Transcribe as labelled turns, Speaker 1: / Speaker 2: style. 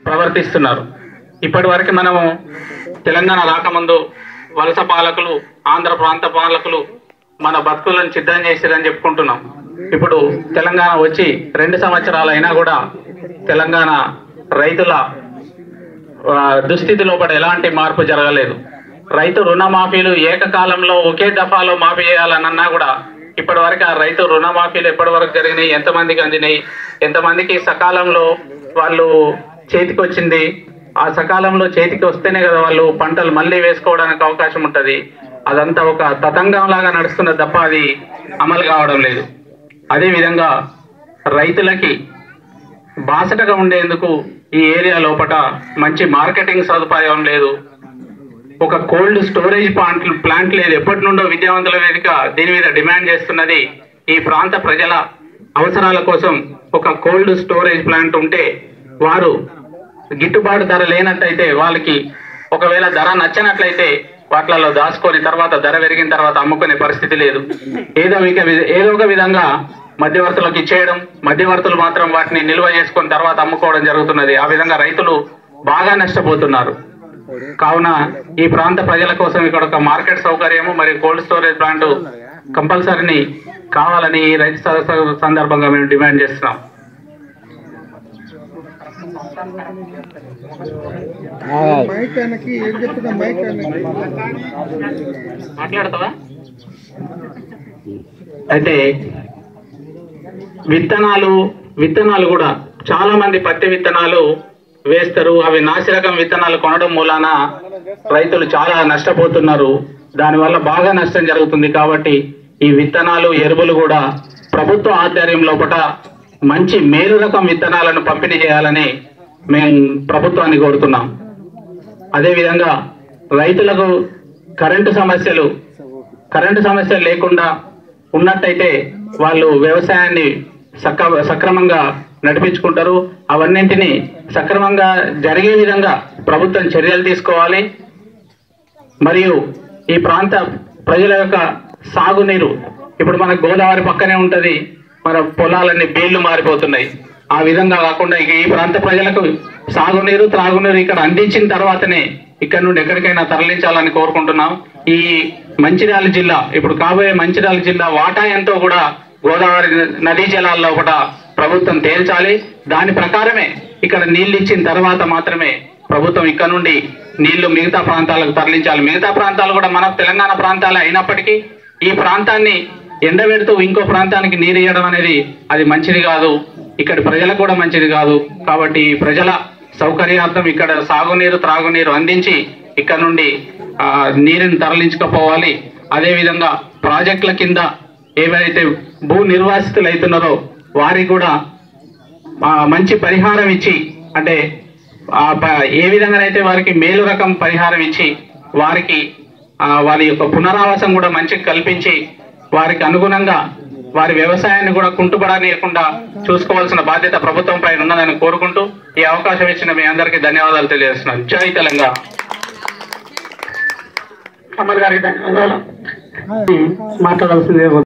Speaker 1: ప్రవర్తిస్తున్నారు. ఇప్పటి వరకు మనము తెలంగాణ రాకముందు వలస పాలకులు, ఆంధ్ర ప్రాంత పాలకులు మన బతుకులను సిద్ధం చేసిరని చెప్పుకుంటున్నాం. ఇప్పుడు తెలంగాణ వచ్చి 2 సంవత్సరాలు అయినా కూడా తెలంగాణ రైతుల దుస్థితి లోపల ఎలాంటి మార్పు జరగలేదు. రైతు రుణమాఫీలు ఏకకాలంలో ఒకే దఫాలో మాఫీ చేయాలన్నా కూడా ఇప్పటి వరకు ఆ రైతు రుణమాఫీలు ఎప్పటి వరకు జరిగినాయి, ఎంతమందికి అందినాయి, ఎంతమందికి సకాలంలో వాళ్ళు చేతికి వచ్చింది, ఆ సకాలంలో చేతికి వస్తేనే కదా వాళ్ళు పంటలు మళ్ళీ వేసుకోవడానికి అవకాశం ఉంటుంది. అదంతా ఒక తతంగం లాగా నడుస్తున్న తప్ప అది అమలు కావడం లేదు. అదేవిధంగా రైతులకి బాసటగా ఉండేందుకు ఈ ఏరియా లోపల మంచి మార్కెటింగ్ సదుపాయం లేదు, ఒక కోల్డ్ స్టోరేజ్ ప్లాంట్ లేదు. ఎప్పటి నుండో విద్యావంతుల వేదిక దీని మీద డిమాండ్ చేస్తున్నది. ఈ ప్రాంత ప్రజల అవసరాల కోసం ఒక కోల్డ్ స్టోరేజ్ ప్లాంట్ ఉంటే వారు గిట్టుబాటు ధర లేనట్టయితే, వాళ్ళకి ఒకవేళ ధర నచ్చినట్లయితే వాటిలలో దాచుకొని తర్వాత ధర పెరిగిన తర్వాత అమ్ముకునే పరిస్థితి లేదు. ఏదో ఒక విధంగా మధ్యవర్తులకు ఇచ్చేయడం, మధ్యవర్తులు మాత్రం వాటిని నిల్వ చేసుకొని తర్వాత అమ్ముకోవడం జరుగుతున్నది. ఆ విధంగా రైతులు బాగా నష్టపోతున్నారు. కావున ఈ ప్రాంత ప్రజల కోసం ఇక్కడ ఒక మార్కెట్ సౌకర్యము మరియు కోల్డ్ స్టోరేజ్ ప్లాంట్ కంపల్సరీని కావాలని ఈ రైతు సదస్సు సందర్భంగా మేము డిమాండ్ చేస్తున్నాం. మాట్లాడతావా? అయితే విత్తనాలు కూడా చాలా మంది పత్తి విత్తనాలు వేస్తారు. అవి నాసిరకం విత్తనాలు కొనడం మూలాన రైతులు చాలా నష్టపోతున్నారు. దానివల్ల బాగా నష్టం జరుగుతుంది. కాబట్టి ఈ విత్తనాలు, ఎరువులు కూడా ప్రభుత్వ ఆధ్వర్యం లోపల మంచి మేలు రకం విత్తనాలను పంపిణీ చేయాలని మేము ప్రభుత్వాన్ని కోరుతున్నాం. అదేవిధంగా రైతులకు కరెంటు సమస్యలు లేకుండా ఉన్నట్టయితే వాళ్ళు వ్యవసాయాన్ని సక్రమంగా నడిపించుకుంటారు. అవన్నింటినీ సక్రమంగా జరిగే విధంగా ప్రభుత్వం చర్యలు తీసుకోవాలి. మరియు ఈ ప్రాంత ప్రజల యొక్క సాగునీరు, ఇప్పుడు మన గోదావరి పక్కనే ఉంటుంది, మన పొలాలన్నీ బేళ్లు మారిపోతున్నాయి. ఆ విధంగా కాకుండా ఇక ఈ ప్రాంత ప్రజలకు సాగునీరు, త్రాగునీరు ఇక్కడ అందించిన తర్వాతనే ఇక్కడ నుండి ఎక్కడికైనా తరలించాలని కోరుకుంటున్నాం. ఈ మంచిర్యాల జిల్లా, ఇప్పుడు కాబోయే మంచిర్యాల జిల్లా వాటా ఎంతో కూడా గోదావరి నదీ జలాల్లో కూడా ప్రభుత్వం తేల్చాలి. దాని ప్రకారమే ఇక్కడ నీళ్లు ఇచ్చిన తర్వాత మాత్రమే ప్రభుత్వం ఇక్కడ నుండి నీళ్లు మిగతా ప్రాంతాలకు తరలించాలి. మిగతా ప్రాంతాలు కూడా మన తెలంగాణ ప్రాంతాలే అయినప్పటికీ ఈ ప్రాంతాన్ని ఎండబెడుతూ ఇంకో ప్రాంతానికి నీరు ఇవ్వడం అనేది అది మంచిది కాదు, ఇక్కడ ప్రజలకు కూడా మంచిది కాదు. కాబట్టి ప్రజల సౌకర్యార్థం ఇక్కడ సాగునీరు, త్రాగునీరు అందించి ఇక్కడ నుండి నీరుని తరలించకపోవాలి. అదేవిధంగా ప్రాజెక్టుల కింద ఏవైతే భూ నిర్వాసితులు అవుతున్నారో వారికి కూడా మంచి పరిహారం ఇచ్చి, అంటే ఏ విధంగానైతే వారికి మేలు రకం పరిహారం ఇచ్చి వారికి వారి యొక్క పునరావాసం కూడా మంచిగా కల్పించి వారికి అనుగుణంగా వారి వ్యవసాయాన్ని కూడా కుంటుపడనీయకుండా చూసుకోవాల్సిన బాధ్యత ప్రభుత్వం పైన ఉన్నదని కోరుకుంటూ ఈ అవకాశం ఇచ్చిన మీ అందరికీ ధన్యవాదాలు తెలియజేస్తున్నాను. జై తెలంగాణ. అమర్ గారికి ధన్యవాదాలు. మాట్లాడాల్సిందే.